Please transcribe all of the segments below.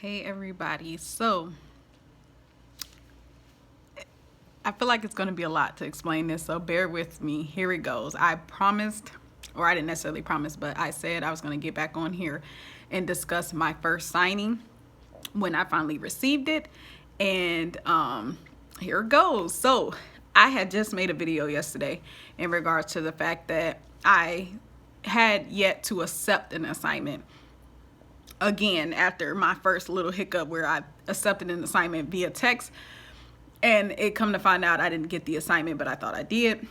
Hey everybody, so I feel like it's going to be a lot to explain this, so bear with me. Here it goes. I promised, or I didn't necessarily promise, but I said I was going to get back on here and discuss my first signing when I finally received it. And here it goes. So I had just made a video yesterday in regards to the fact that I had yet to accept an assignment again after my first little hiccup where I accepted an assignment via text, and it come to find out I didn't get the assignment, but I thought I did.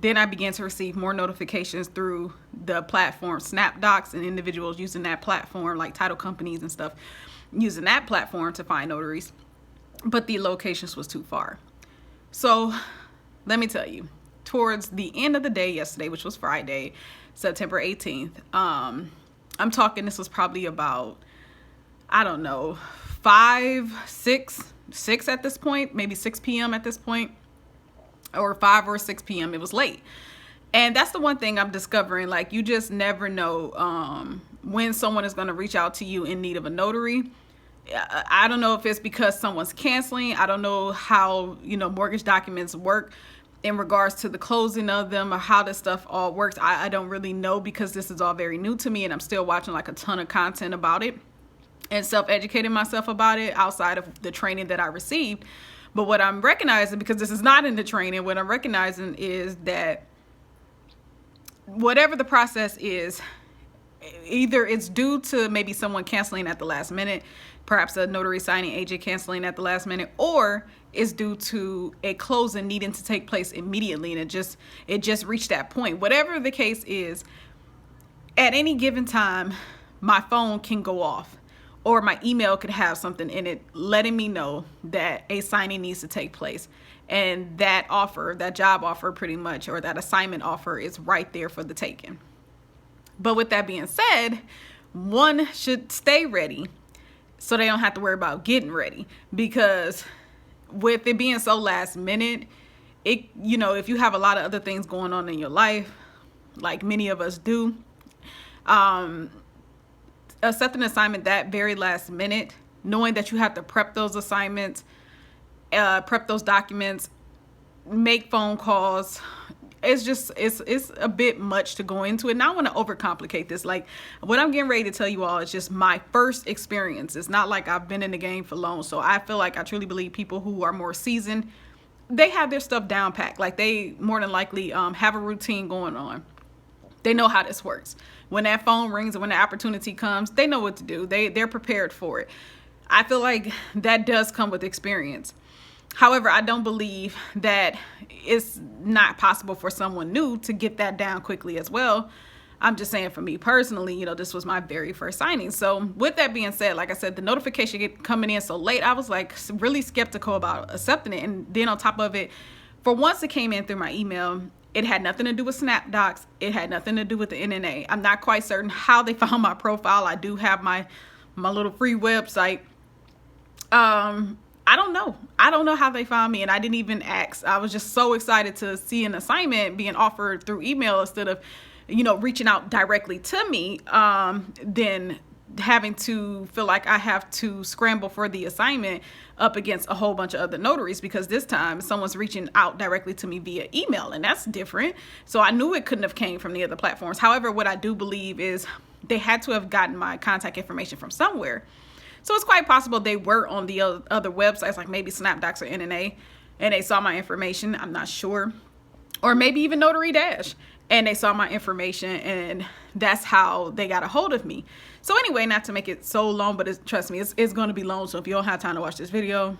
Then I began to receive more notifications through the platform SnapDocs, and individuals using that platform, like title companies and stuff, using that platform to find notaries, but the locations was too far. So let me tell you, towards the end of the day yesterday, which was Friday, September 18th, I'm talking, this was probably about, I don't know, 6 at this point, maybe 6 p.m. at this point, or 5 or 6 p.m. It was late. And that's the one thing I'm discovering, like, you just never know when someone is going to reach out to you in need of a notary. I don't know if it's because someone's canceling. I don't know how, mortgage documents work in regards to the closing of them, or how this stuff all works. I don't really know, because this is all very new to me, and I'm still watching like a ton of content about it and self-educating myself about it outside of the training that I received. But what I'm recognizing, because this is not in the training, what I'm recognizing is that whatever the process is, either it's due to maybe someone canceling at the last minute, perhaps a notary signing agent canceling at the last minute, or is due to a closing needing to take place immediately, and it just reached that point. Whatever the case is, at any given time, my phone can go off, or my email could have something in it letting me know that a signing needs to take place, and that offer, that job offer pretty much, or that assignment offer, is right there for the taking. But with that being said, one should stay ready so they don't have to worry about getting ready, because with it being so last minute, if you have a lot of other things going on in your life, like many of us do, accepting an assignment that very last minute, knowing that you have to prep those assignments, prep those documents, make phone calls, it's a bit much to go into it. And I want to overcomplicate this. Like, what I'm getting ready to tell you all is just my first experience. It's not like I've been in the game for long. So I feel like I truly believe people who are more seasoned, they have their stuff down packed. Like, they more than likely have a routine going on. They know how this works. When that phone rings and when the opportunity comes, they know what to do. They're prepared for it. I feel like that does come with experience. However, I don't believe that it's not possible for someone new to get that down quickly as well. I'm just saying, for me personally, this was my very first signing. So with that being said, like I said, the notification coming in so late, I was like really skeptical about accepting it. And then on top of it, for once it came in through my email, it had nothing to do with SnapDocs. It had nothing to do with the NNA. I'm not quite certain how they found my profile. I do have my little free website. I don't know. I don't know how they found me, and I didn't even ask. I was just so excited to see an assignment being offered through email instead of, reaching out directly to me, then having to feel like I have to scramble for the assignment up against a whole bunch of other notaries, because this time someone's reaching out directly to me via email, and that's different. So I knew it couldn't have came from the other platforms. However, what I do believe is they had to have gotten my contact information from somewhere. So it's quite possible they were on the other websites, like maybe SnapDocs or NNA, and they saw my information. I'm not sure. Or maybe even Notary Dash, and they saw my information, and that's how they got a hold of me. So anyway, not to make it so long, but trust me, it's going to be long. So if you don't have time to watch this video,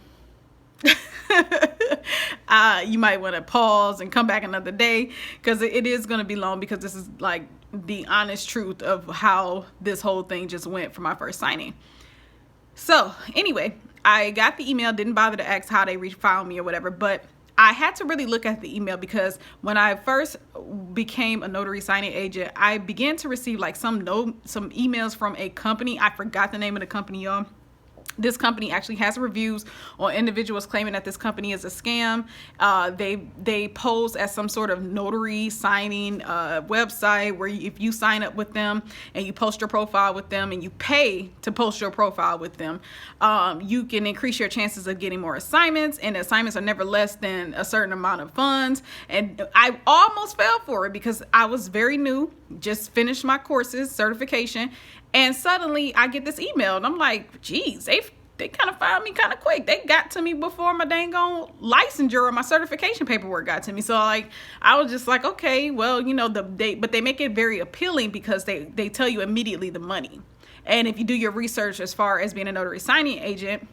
you might want to pause and come back another day, because it is going to be long, because this is like the honest truth of how this whole thing just went for my first signing. So anyway, I got the email, didn't bother to ask how they found me or whatever, but I had to really look at the email, because when I first became a notary signing agent, I began to receive like some emails from a company. I forgot the name of the company, y'all. This company actually has reviews on individuals claiming that this company is a scam. They pose as some sort of notary signing website where if you sign up with them and you post your profile with them and you pay to post your profile with them, you can increase your chances of getting more assignments, and the assignments are never less than a certain amount of funds. And I almost fell for it because I was very new, just finished my courses, certification, and suddenly I get this email and I'm like, geez, they kind of found me kind of quick. They got to me before my dang on licensure or my certification paperwork got to me. So like, I was just like, okay, well, you know, but they make it very appealing because they tell you immediately the money. And if you do your research as far as being a notary signing agent,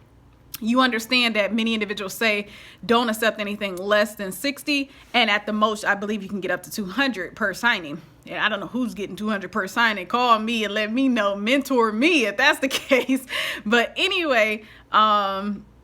you understand that many individuals say don't accept anything less than 60, and at the most I believe you can get up to 200 per signing. And I don't know who's getting 200 per signing. Call me and let me know, mentor me if that's the case. But anyway,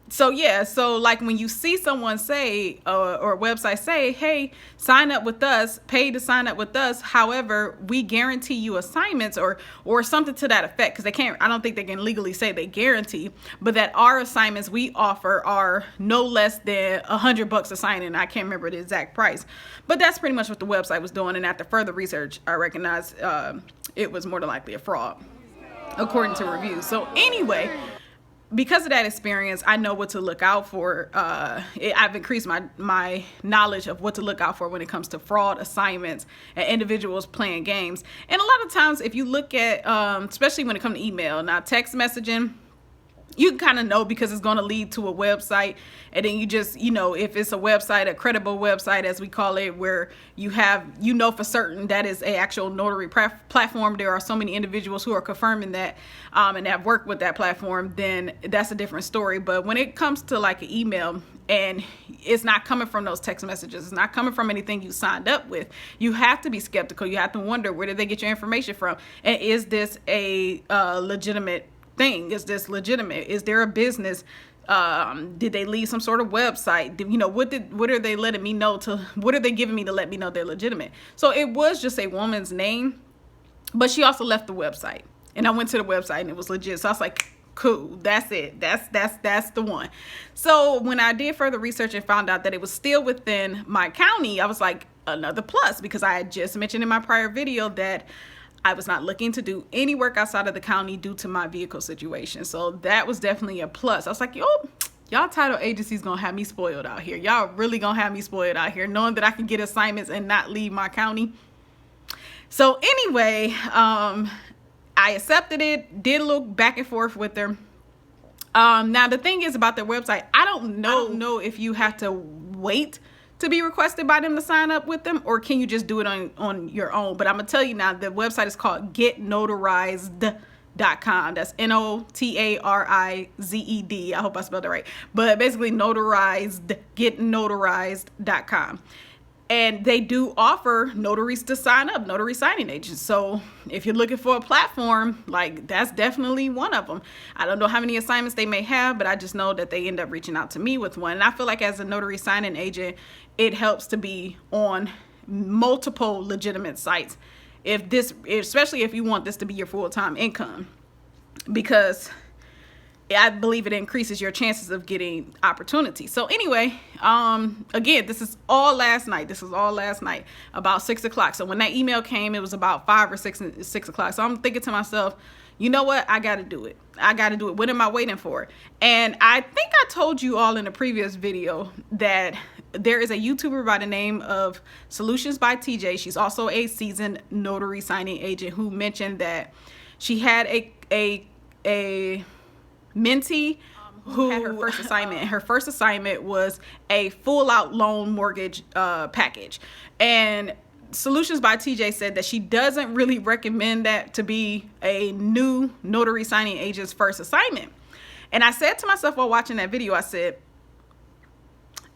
so like when you see someone say or a website say, hey, sign up with us, pay to sign up with us, however, we guarantee you assignments or something to that effect, because I don't think they can legally say they guarantee, but that our assignments we offer are no less than $100 a signing. I can't remember the exact price, but that's pretty much what the website was doing. And after further research, I recognized it was more than likely a fraud, according to reviews. So anyway, because of that experience, I know what to look out for. I've increased my knowledge of what to look out for when it comes to fraud assignments and individuals playing games. And a lot of times, if you look at, especially when it comes to email, now text messaging, you kind of know because it's going to lead to a website. And then you just, if it's a website, a credible website, as we call it, where you have, for certain that is a actual notary platform. There are so many individuals who are confirming that and have worked with that platform, then that's a different story. But when it comes to like an email and it's not coming from those text messages, it's not coming from anything you signed up with, you have to be skeptical. You have to wonder, where did they get your information from? And is this a legitimate thing? Is this legitimate? Is there a business? Did they leave some sort of website? What are they letting me know what are they giving me to let me know they're legitimate? So it was just a woman's name, but she also left the website, and I went to the website and it was legit. So I was like, cool, that's it. That's the one. So when I did further research and found out that it was still within my county, I was like, another plus, because I had just mentioned in my prior video that I was not looking to do any work outside of the county due to my vehicle situation. So that was definitely a plus. I was like, y'all title agencies gonna have me spoiled out here. Y'all really gonna have me spoiled out here, knowing that I can get assignments and not leave my county. So anyway, I accepted it, did a little back and forth with her. Now the thing is about their website, I don't know if you have to wait to be requested by them to sign up with them, or can you just do it on your own? But I'm gonna tell you now, the website is called getnotarized.com. That's NOTARIZED. I hope I spelled it right, but basically getnotarized.com. And they do offer notaries to sign up, notary signing agents. So if you're looking for a platform, like, that's definitely one of them. I don't know how many assignments they may have, but I just know that they end up reaching out to me with one. And I feel like as a notary signing agent, it helps to be on multiple legitimate sites, especially if you want this to be your full-time income, because I believe it increases your chances of getting opportunities. So anyway, again, this is all last night. About 6 o'clock. So when that email came, it was about 5 or 6 o'clock. So I'm thinking to myself, you know what? I got to do it. What am I waiting for? And I think I told you all in a previous video that there is a YouTuber by the name of Solutions by TJ. She's also a seasoned notary signing agent who mentioned that she had a mentee who had her first assignment. And her first assignment was a full-out loan mortgage package. And Solutions by TJ said that she doesn't really recommend that to be a new notary signing agent's first assignment. And I said to myself while watching that video, I said,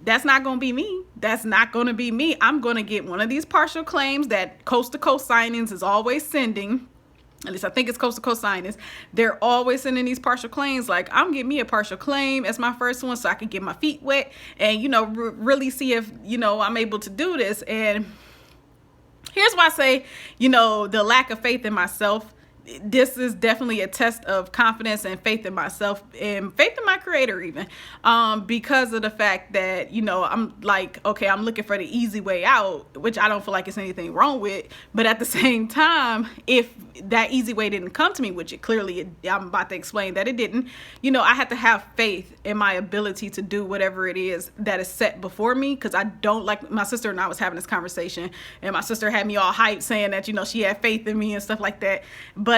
that's not going to be me. That's not going to be me. I'm going to get one of these partial claims that Coast to Coast Signings is always sending. At least I think it's Coast to Coast Signings. They're always sending these partial claims. Like, I'm getting me a partial claim as my first one so I can get my feet wet and, really see if, I'm able to do this. And here's why I say, the lack of faith in myself this is definitely a test of confidence and faith in myself and faith in my creator even, because of the fact that, you know, I'm like, okay, I'm looking for the easy way out, which I don't feel like it's anything wrong with. But at the same time, if that easy way didn't come to me, which it clearly, I'm about to explain that it didn't, you know, I had to have faith in my ability to do whatever it is that is set before me. Because I don't, like, my sister and I was having this conversation, and my sister had me all hyped saying that, you know, she had faith in me and stuff like that. But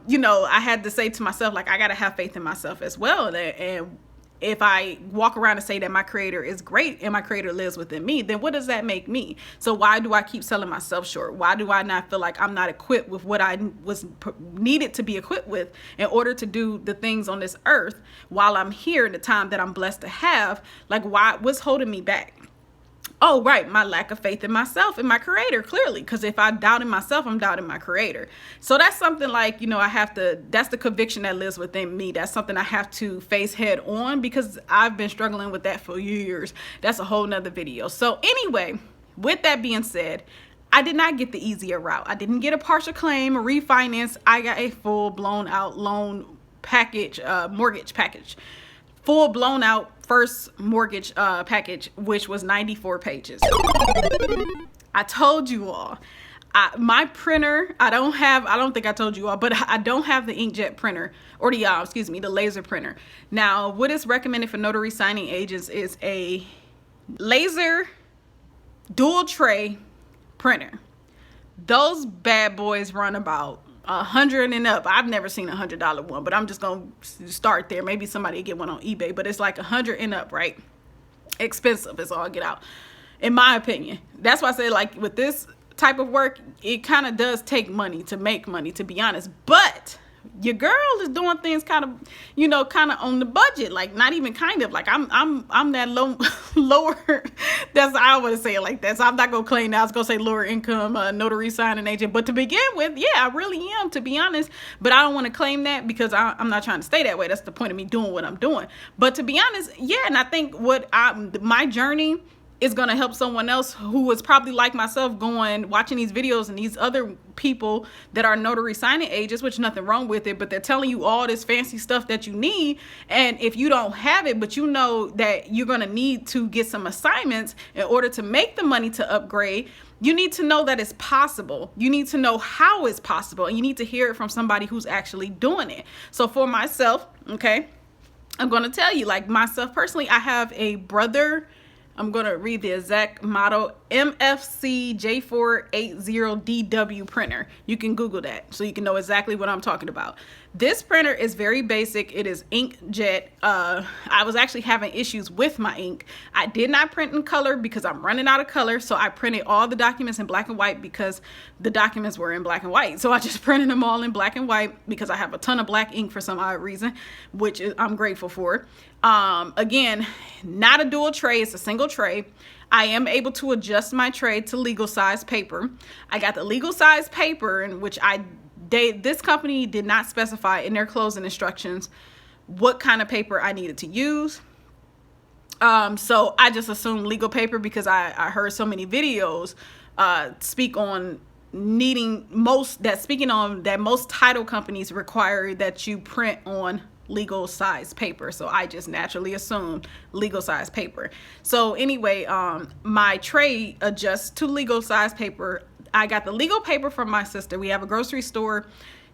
you know, I had to say to myself, like, I gotta have faith in myself as well. And if I walk around and say that my creator is great and my creator lives within me, then what does that make me? So why do I keep selling myself short? Why do I not feel like I'm not equipped with what I was needed to be equipped with in order to do the things on this earth while I'm here in the time that I'm blessed to have? Like, what's holding me back? Oh, right, my lack of faith in myself and my creator, clearly. Because if I doubt in myself, I'm doubting my creator. So that's something like, you know, that's the conviction that lives within me. That's something I have to face head on, because I've been struggling with that for years. That's a whole nother video. So anyway, with that being said, I did not get the easier route. I didn't get a partial claim, a refinance. I got a full blown out loan package, mortgage package. Full blown out first mortgage package, which was 94 pages. I told you all, my printer, I don't think I told you all, but I don't have the inkjet printer, or the laser printer. Now, what is recommended for notary signing agents is a laser dual tray printer. Those bad boys run about $100 and up. I've never seen $100 one, but I'm just gonna start there. Maybe somebody will get one on eBay, but it's like $100 and up, right? Expensive is all get out, in my opinion. That's why I say, like, with this type of work, it kind of does take money to make money, to be honest. But your girl is doing things kind of, you know, kind of on the budget, like not even kind of, like I'm that lower. That's, I want to say it like that. So I'm not gonna claim that. I was gonna say lower income notary signing agent, but to begin with, yeah, I really am, to be honest. But I don't want to claim that, because I'm not trying to stay that way. That's the point of me doing what I'm doing. But to be honest, yeah, and I think my journey is going to help someone else who is probably like myself, watching these videos and these other people that are notary signing agents, which nothing wrong with it, but they're telling you all this fancy stuff that you need. And if you don't have it, but you know that you're going to need to get some assignments in order to make the money to upgrade, you need to know that it's possible. You need to know how it's possible, and you need to hear it from somebody who's actually doing it. So for myself, okay, I'm going to tell you, like, myself personally, I have a brother. I'm going to read the exact model, MFC J480DW printer. You can Google that so you can know exactly what I'm talking about. This printer is very basic. It is inkjet. I was actually having issues with my ink. I did not print in color because I'm running out of color. So I printed all the documents in black and white because the documents were in black and white. So I just printed them all in black and white because I have a ton of black ink for some odd reason, which I'm grateful for. Again, not a dual tray, it's a single tray. I am able to adjust my tray to legal size paper. I got the legal size paper, in which this company did not specify in their closing instructions what kind of paper I needed to use. So I just assumed legal paper because I heard so many videos speak on that most title companies require that you print on legal size paper. So I just naturally assumed legal size paper. So anyway, my tray adjusts to legal size paper. I got the legal paper from my sister. We have a grocery store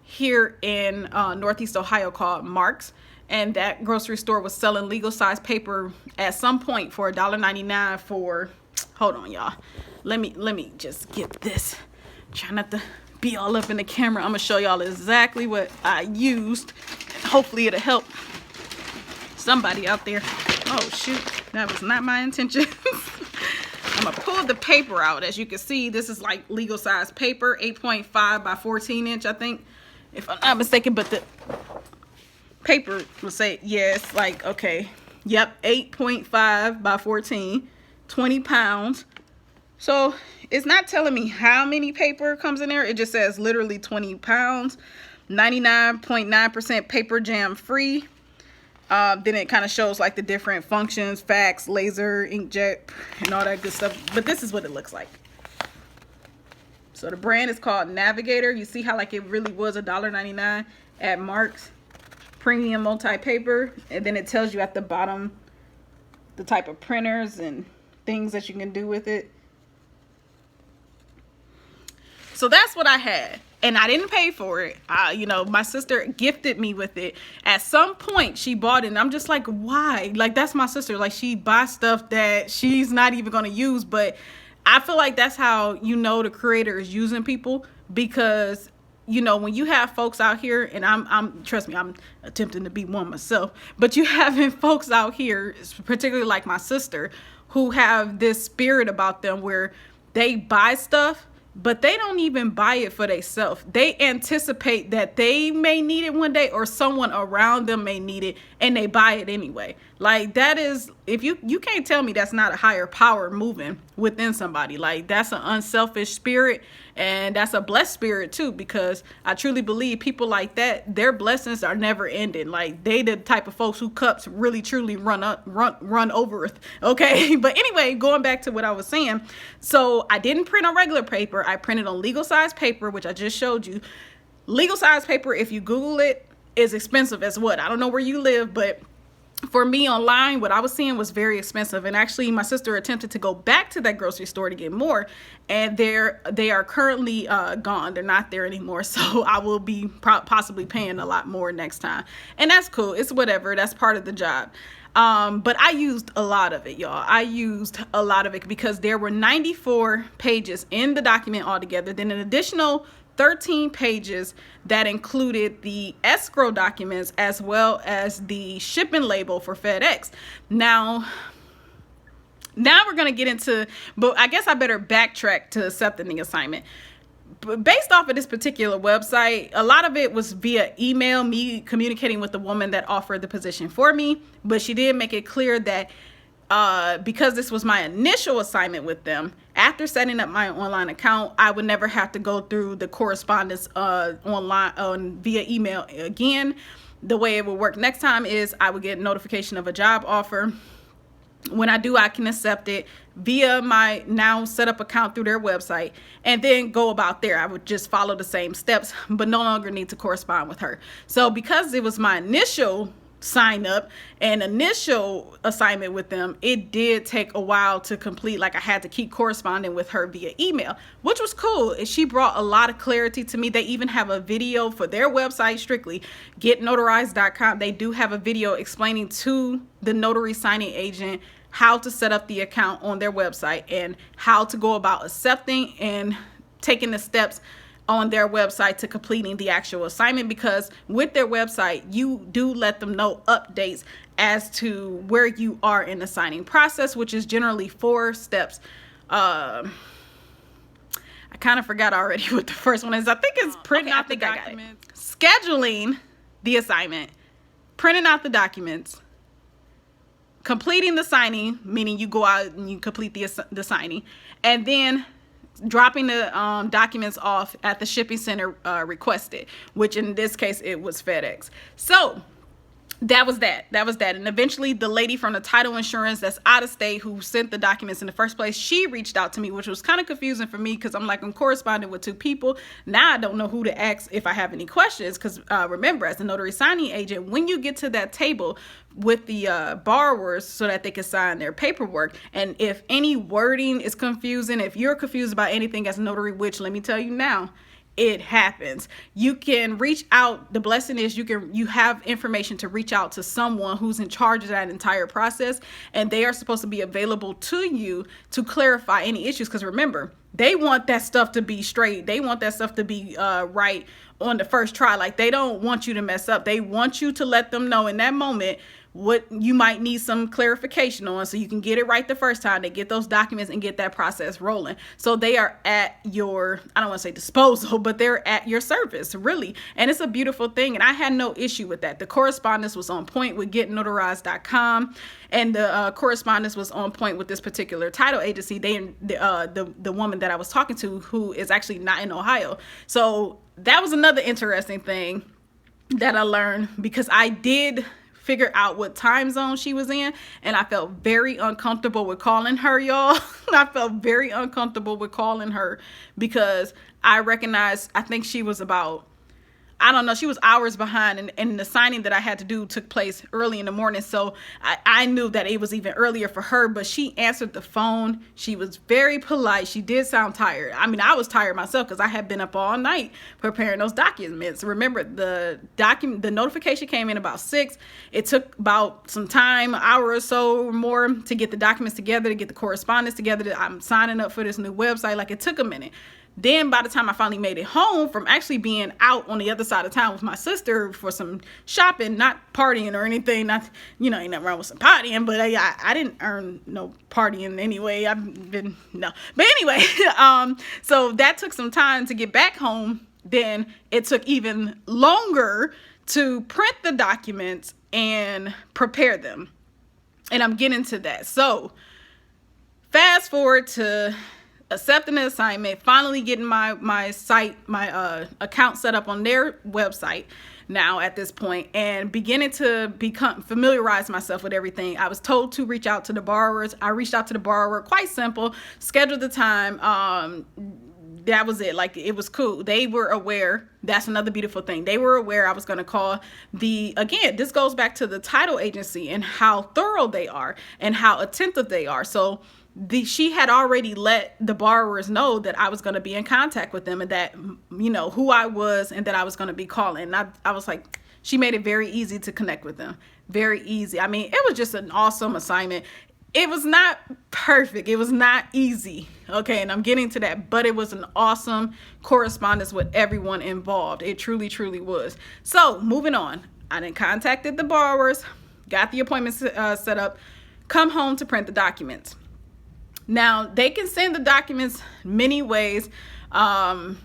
here in Northeast Ohio called Mark's, and that grocery store was selling legal size paper at some point for $1.99 for, hold on y'all, let me just get this. Try not to be all up in the camera. I'm gonna show y'all exactly what I used. Hopefully it'll help somebody out there. Oh shoot, that was not my intention. I'm gonna pull the paper out. As you can see, this is like legal size paper, 8.5 by 14 inch, I think, if I'm not mistaken. But the paper will say, yes, like, okay, yep, 8.5 by 14, 20 pounds. So it's not telling me how many paper comes in there. It just says literally 20 pounds, 99.9% paper jam free. Then it kind of shows like the different functions, fax, laser, inkjet, and all that good stuff. But this is what it looks like. So the brand is called Navigator. You see how like it really was $1.99 at Mark's. Premium multi-paper. And then it tells you at the bottom the type of printers and things that you can do with it. So that's what I had. And I didn't pay for it. You know, my sister gifted me with it. At some point, she bought it. And I'm just like, why? Like, that's my sister. Like, she buys stuff that she's not even going to use. But I feel like that's how you know the creator is using people, because you know, when you have folks out here, and I'm trust me, I'm attempting to be one myself, but you having folks out here, particularly like my sister, who have this spirit about them where they buy stuff, but they don't even buy it for themselves. They anticipate that they may need it one day, or someone around them may need it, and they buy it anyway. Like, that is, if you can't tell me that's not a higher power moving within somebody. Like, that's an unselfish spirit, and that's a blessed spirit too, because I truly believe people like that, their blessings are never ending. Like, they the type of folks who cups really truly run over. Okay. But anyway, going back to what I was saying. So I didn't print on regular paper. I printed on legal size paper, which I just showed you. Legal size paper, if you Google it, is expensive as what? I don't know where you live, but for me online, what I was seeing was very expensive. And actually, my sister attempted to go back to that grocery store to get more, and they are currently gone. They're not there anymore. So I will be possibly paying a lot more next time. And that's cool. It's whatever. That's part of the job. But I used a lot of it, y'all. I used a lot of it because there were 94 pages in the document altogether. Then an additional 13 pages that included the escrow documents as well as the shipping label for FedEx. Now we're going to get into, but I guess I better backtrack to accepting the assignment. But based off of this particular website, a lot of it was via email, me communicating with the woman that offered the position for me. But she did make it clear that because this was my initial assignment with them, after setting up my online account, I would never have to go through the correspondence online via email again. The way it would work next time is I would get notification of a job offer. When I do, I can accept it via my now set up account through their website, and then go about there. I would just follow the same steps, but no longer need to correspond with her. So because it was my initial sign up and initial assignment with them, it did take a while to complete. Like, I had to keep corresponding with her via email, which was cool. She brought a lot of clarity to me. They even have a video for their website, strictly getnotarized.com. They do have a video explaining to the notary signing agent how to set up the account on their website and how to go about accepting and taking the steps on their website to completing the actual assignment, because with their website, you do let them know updates as to where you are in the signing process, which is generally 4 steps. I kind of forgot already what the first one is. I think it's printing out the documents, scheduling the assignment, printing out the documents, completing the signing, meaning you go out and you complete the signing, and then dropping the documents off at the shipping center requested, which in this case it was FedEx. So that was that. And eventually the lady from the title insurance that's out of state who sent the documents in the first place, she reached out to me, which was kind of confusing for me because I'm like, I'm corresponding with 2 people. Now I don't know who to ask if I have any questions, because remember, as a notary signing agent, when you get to that table with the borrowers so that they can sign their paperwork, and if any wording is confusing, if you're confused about anything as a notary, which let me tell you now, it happens, you can reach out. The blessing is you have information to reach out to someone who's in charge of that entire process, and they are supposed to be available to you to clarify any issues, because remember, they want that stuff to be straight. They want that stuff to be right on the first try. Like, they don't want you to mess up. They want you to let them know in that moment what you might need some clarification on, so you can get it right the first time. They get those documents and get that process rolling. So they are at your, I don't want to say disposal, but they're at your service, really. And it's a beautiful thing. And I had no issue with that. The correspondence was on point with getnotarized.com, and the correspondence was on point with this particular title agency. The woman that I was talking to, who is actually not in Ohio. So that was another interesting thing that I learned, because I did figure out what time zone she was in, and I felt very uncomfortable with calling her, y'all. I felt very uncomfortable with calling her because I recognized, I think she was about, I don't know, she was hours behind, and the signing that I had to do took place early in the morning. So I knew that it was even earlier for her, but she answered the phone. She was very polite. She did sound tired. I mean, I was tired myself because I had been up all night preparing those documents. Remember, the notification came in about 6. It took about some time, an hour or so or more, to get the documents together, to get the correspondence together. I'm signing up for this new website. Like, it took a minute. Then by the time I finally made it home from actually being out on the other side of town with my sister for some shopping, not partying or anything, not, ain't nothing wrong with some partying, but I didn't earn no partying anyway. No. But anyway, so that took some time to get back home. Then it took even longer to print the documents and prepare them. And I'm getting to that. So fast forward to accepting the assignment, finally getting my account set up on their website now at this point, and beginning to familiarize myself with everything. I was told to reach out to the borrowers. I reached out to the borrower, quite simple, scheduled the time. That was it. Like, it was cool. They were aware. That's another beautiful thing. They were aware I was going to call again, this goes back to the title agency and how thorough they are and how attentive they are. So she had already let the borrowers know that I was going to be in contact with them, and that, who I was, and that I was going to be calling. And I was like, she made it very easy to connect with them. Very easy. I mean, it was just an awesome assignment. It was not perfect. It was not easy. Okay. And I'm getting to that, but it was an awesome correspondence with everyone involved. It truly, truly was. So moving on, I then contacted the borrowers, got the appointment set up, come home to print the documents. Now, they can send the documents many ways. I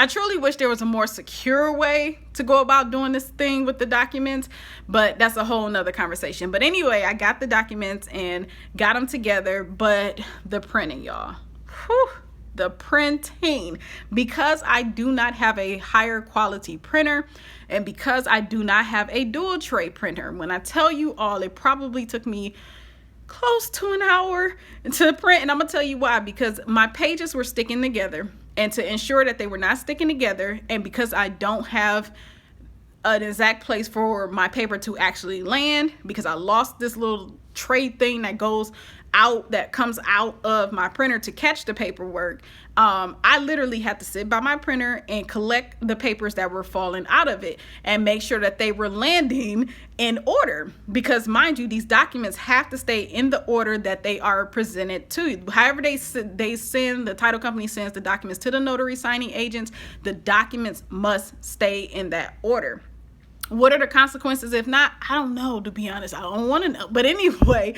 truly wish there was a more secure way to go about doing this thing with the documents, but that's a whole nother conversation. But anyway, I got the documents and got them together, but the printing, y'all. Whew, the printing. Because I do not have a higher quality printer, and because I do not have a dual tray printer, when I tell you all, it probably took me close to an hour to print, and I'm gonna tell you why. Because my pages were sticking together, and to ensure that they were not sticking together, and because I don't have an exact place for my paper to actually land, because I lost this little tray thing that comes out of my printer to catch the paperwork, I literally had to sit by my printer and collect the papers that were falling out of it and make sure that they were landing in order. Because mind you, these documents have to stay in the order that they are presented to you. However the title company sends the documents to the notary signing agents, the documents must stay in that order. What are the consequences if not? I don't know, to be honest. I don't want to know. But anyway,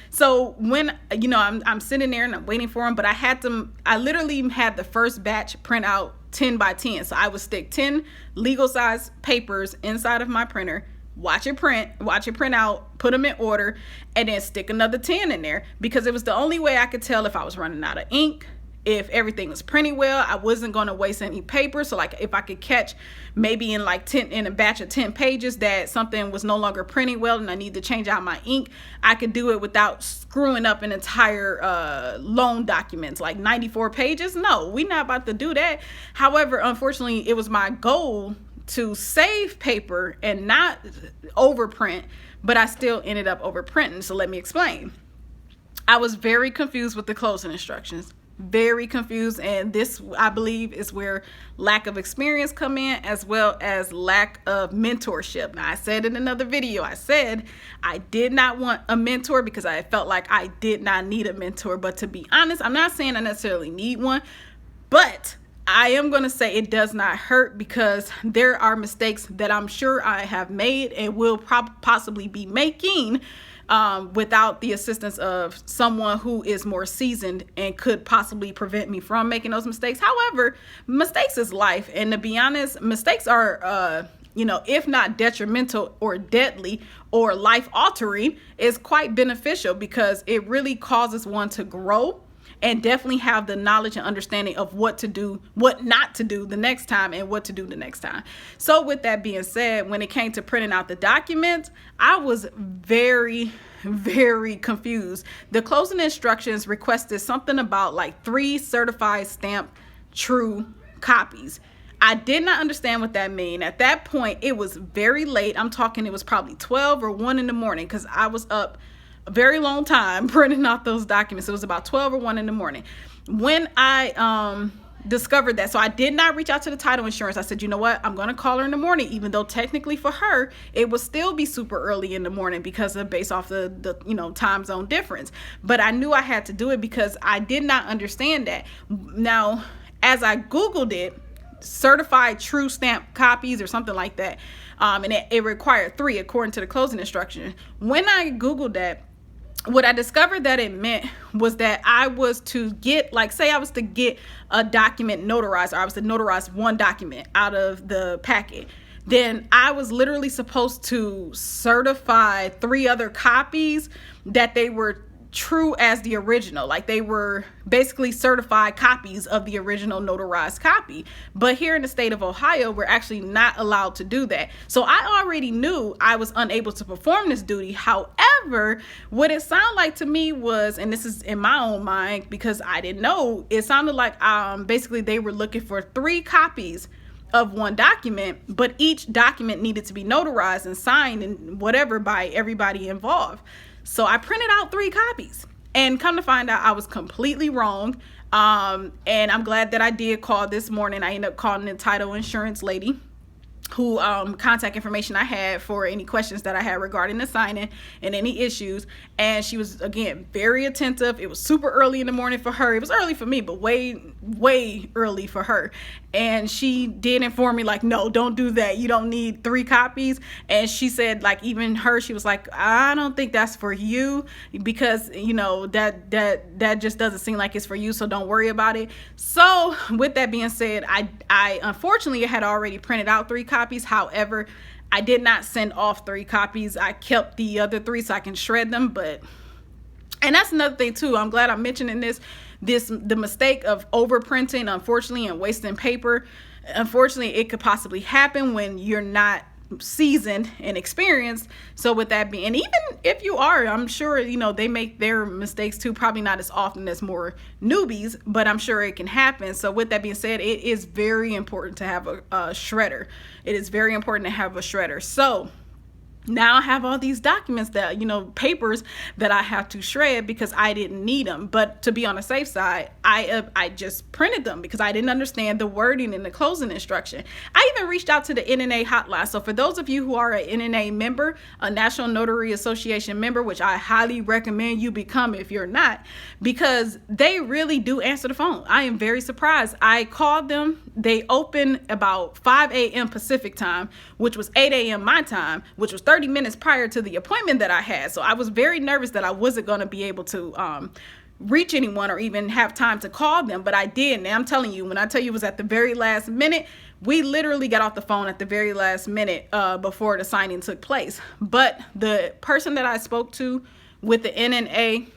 so when, I'm sitting there and I'm waiting for them, but I literally had the first batch print out 10 by 10. So I would stick 10 legal size papers inside of my printer, watch it print out, put them in order, and then stick another 10 in there, because it was the only way I could tell if I was running out of ink. If everything was printing well, I wasn't going to waste any paper. So like, if I could catch maybe in a batch of 10 pages that something was no longer printing well and I need to change out my ink, I could do it without screwing up an entire loan documents, like 94 pages. No, we're not about to do that. However, unfortunately, it was my goal to save paper and not overprint, but I still ended up overprinting. So let me explain. I was very confused with the closing instructions. Very confused, and this, I believe, is where lack of experience come in, as well as lack of mentorship. Now, I said in another video, I said I did not want a mentor because I felt like I did not need a mentor. But to be honest, I'm not saying I necessarily need one, but I am going to say it does not hurt, because there are mistakes that I'm sure I have made and will possibly be making without the assistance of someone who is more seasoned and could possibly prevent me from making those mistakes. However, mistakes is life. And to be honest, mistakes are, if not detrimental or deadly or life altering, is quite beneficial, because it really causes one to grow. and definitely have the knowledge and understanding of what to do, what not to do the next time, and what to do the next time. So with that being said, when it came to printing out the documents, I was very confused. The closing instructions requested something about like 3 certified stamped true copies. I did not understand what that mean. At that point, it was very late. I'm talking, it was probably 12 or 1 in the morning, because I was up a very long time printing out those documents. It was about 12 or 1 in the morning when I discovered that. So I did not reach out to the title insurance. I said, you know what, I'm going to call her in the morning, even though technically for her it would still be super early in the morning because of based off the time zone difference. But I knew I had to do it because I did not understand that. Now, as I Googled it, certified true stamp copies or something like that, and it required 3 according to the closing instruction. When I Googled that, what I discovered that it meant was that I was to get, like, say I was to get a document notarized, or I was to notarize 1 document out of the packet, then I was literally supposed to certify 3 other copies that they were true as the original, like they were basically certified copies of the original notarized copy. But here in the state of Ohio, we're actually not allowed to do that. So I already knew I was unable to perform this duty. However, what it sounded like to me was, and this is in my own mind because I didn't know, it sounded like basically they were looking for 3 copies of 1 document, but each document needed to be notarized and signed and whatever by everybody involved. So I printed out 3 copies, and come to find out I was completely wrong. And I'm glad that I did call this morning. I ended up calling the title insurance lady, who contact information I had for any questions that I had regarding the signing and any issues. And she was, again, very attentive. It was super early in the morning for her. It was early for me, but way early for her. And she did inform me, like, no, don't do that. You don't need 3 copies. And she said, like, even her, she was like, I don't think that's for you, because, that just doesn't seem like it's for you. So don't worry about it. So with that being said, I unfortunately had already printed out 3 copies. However, I did not send off 3 copies. I kept the other 3 so I can shred them. And that's another thing too. I'm glad I'm mentioning the mistake of overprinting, unfortunately, and wasting paper. Unfortunately, it could possibly happen when you're not seasoned and experienced. So with that being, and even if you are, I'm sure they make their mistakes too, probably not as often as more newbies, but I'm sure it can happen. So with that being said, it is very important to have a shredder. It is very important to have a shredder. So now I have all these documents that, papers that I have to shred because I didn't need them. But to be on the safe side, I just printed them because I didn't understand the wording in the closing instruction. I even reached out to the NNA hotline. So for those of you who are an NNA member, a National Notary Association member, which I highly recommend you become if you're not, because they really do answer the phone. I am very surprised. I called them. They open about 5 a.m. Pacific time, which was 8 a.m. my time, which was 30 minutes prior to the appointment that I had. So I was very nervous that I wasn't going to be able to reach anyone or even have time to call them, but I did. And I'm telling you, when I tell you it was at the very last minute, we literally got off the phone at the very last minute before the signing took place. But the person that I spoke to with the NNA,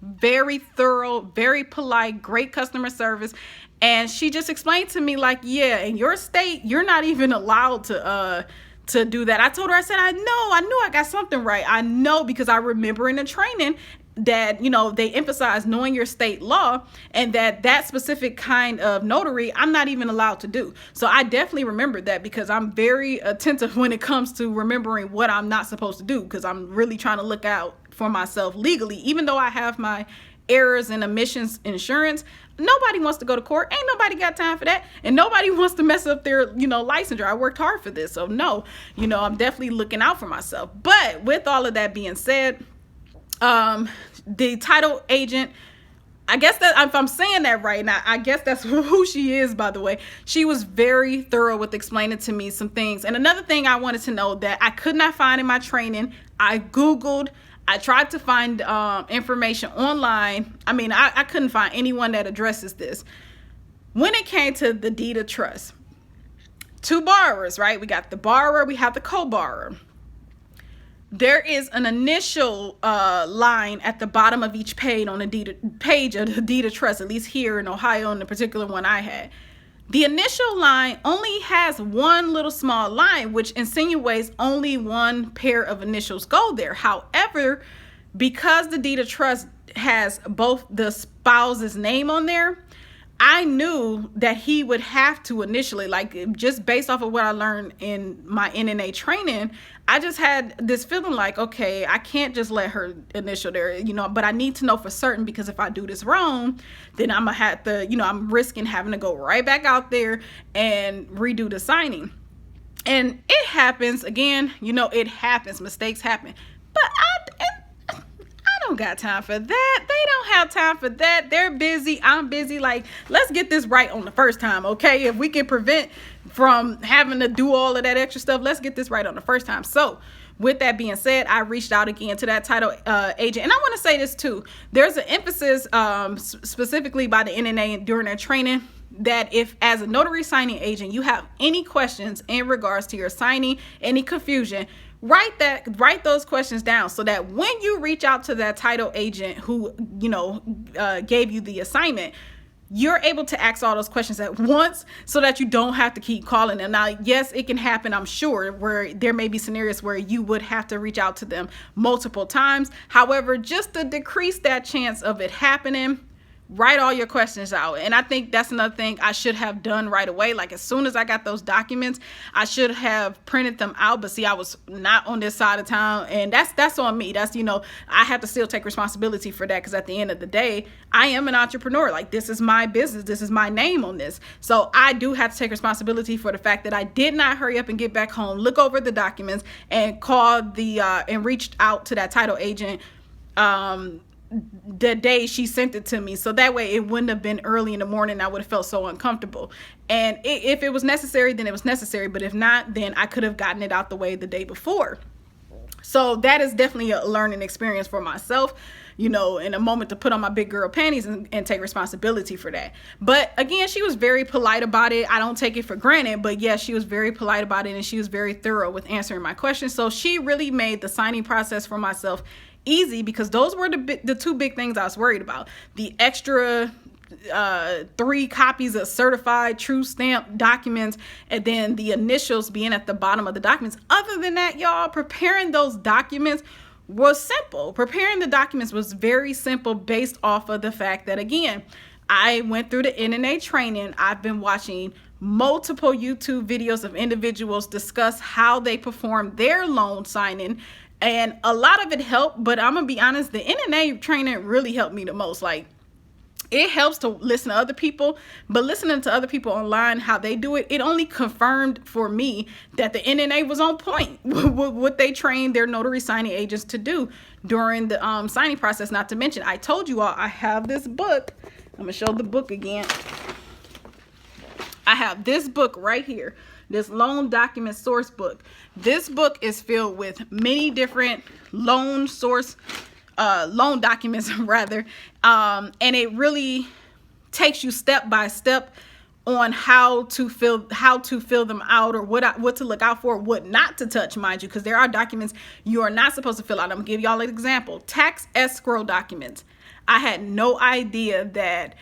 very thorough, very polite, great customer service. And she just explained to me, like, yeah, in your state, you're not even allowed to do that. I told her, I said, I knew I got something right. I know, because I remember in the training that, they emphasize knowing your state law, and that specific kind of notary, I'm not even allowed to do. So I definitely remembered that, because I'm very attentive when it comes to remembering what I'm not supposed to do, because I'm really trying to look out for myself legally. Even though I have my errors and omissions insurance, nobody wants to go to court. Ain't nobody got time for that. And nobody wants to mess up their, licensure. I worked hard for this. So no, I'm definitely looking out for myself. But with all of that being said, the title agent, I guess that if I'm saying that right now, I guess that's who she is, by the way. She was very thorough with explaining to me some things. And another thing I wanted to know that I could not find in my training, I Googled, I tried to find information online. I mean, I couldn't find anyone that addresses this. When it came to the deed of trust, 2 borrowers, right? We got the borrower, we have the co-borrower. there is an initial line at the bottom of each page on the page of the deed of trust, at least here in Ohio, in the particular one I had. The initial line only has one little small line, which insinuates only one pair of initials go there. However, because the deed of trust has both the spouse's name on there, I knew that he would have to initially, like, just based off of what I learned in my NNA training, I just had this feeling like, okay, I can't just let her initial there, but I need to know for certain, because if I do this wrong, then I'm gonna have to, I'm risking having to go right back out there and redo the signing. And it happens, again, it happens, mistakes happen. But I don't got time for that. They don't have time for that. They're busy. I'm busy. Like, let's get this right on the first time, okay? If we can prevent from having to do all of that extra stuff, let's get this right on the first time. So with that being said, I reached out again to that title agent. And I want to say this too. There's an emphasis specifically by the NNA during their training that if, as a notary signing agent, you have any questions in regards to your signing, any confusion, write those questions down, so that when you reach out to that title agent who gave you the assignment, you're able to ask all those questions at once, so that you don't have to keep calling them. Now, yes, it can happen, I'm sure, where there may be scenarios where you would have to reach out to them multiple times. However, just to decrease that chance of it happening, write all your questions out. And I think that's another thing I should have done right away. Like, as soon as I got those documents, I should have printed them out. But see, I was not on this side of town, and that's on me. That's, I have to still take responsibility for that, because at the end of the day, I am an entrepreneur. Like, this is my business. This is my name on this. So I do have to take responsibility for the fact that I did not hurry up and get back home, look over the documents, and and reached out to that title agent the day she sent it to me, so that way it wouldn't have been early in the morning. I would have felt so uncomfortable. And if it was necessary, then it was necessary. But if not, then I could have gotten it out the way the day before. So that is definitely a learning experience for myself, in a moment to put on my big girl panties and take responsibility for that. But again, she was very polite about it. I don't take it for granted, but yes, she was very polite about it, and she was very thorough with answering my questions. So she really made the signing process for myself easy, because those were the two big things I was worried about. The extra 3 copies of certified true stamp documents, and then the initials being at the bottom of the documents. Other than that, y'all, preparing those documents was simple. Preparing the documents was very simple, based off of the fact that, again, I went through the NNA training. I've been watching multiple YouTube videos of individuals discuss how they perform their loan signing, and a lot of it helped. But I'm gonna be honest, the NNA training really helped me the most. Like, it helps to listen to other people, but listening to other people online, how they do it, it only confirmed for me that the NNA was on point with what they trained their notary signing agents to do during the signing process. Not to mention, I told you all, I have this book. I'm gonna show the book again. I have this book right here, this loan document source book. This book is filled with many different loan documents rather, and it really takes you step by step on how to fill them out, or what to look out for, what not to touch, mind you, because there are documents you are not supposed to fill out. I'm gonna give y'all an example. Tax escrow documents. I had no idea that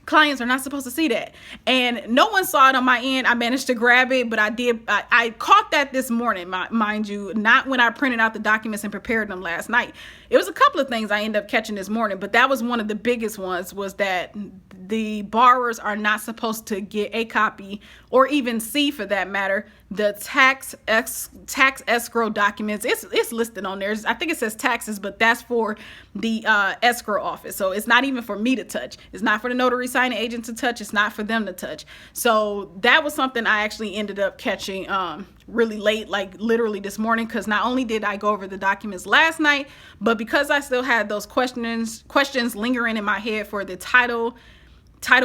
clients are not supposed to see that, and no one saw it on my end. I managed to grab it, but I caught that this morning, mind you, not when I printed out the documents and prepared them last night. It was a couple of things I ended up catching this morning, but that was one of the biggest ones, was that the borrowers are not supposed to get a copy, or even see, for that matter, the tax escrow documents. It's listed on there. I think it says taxes, but that's for the escrow office. So it's not even for me to touch. It's not for the notary signing agent to touch. It's not for them to touch. So that was something I actually ended up catching really late, like literally this morning, because not only did I go over the documents last night, but because I still had those questions lingering in my head for the title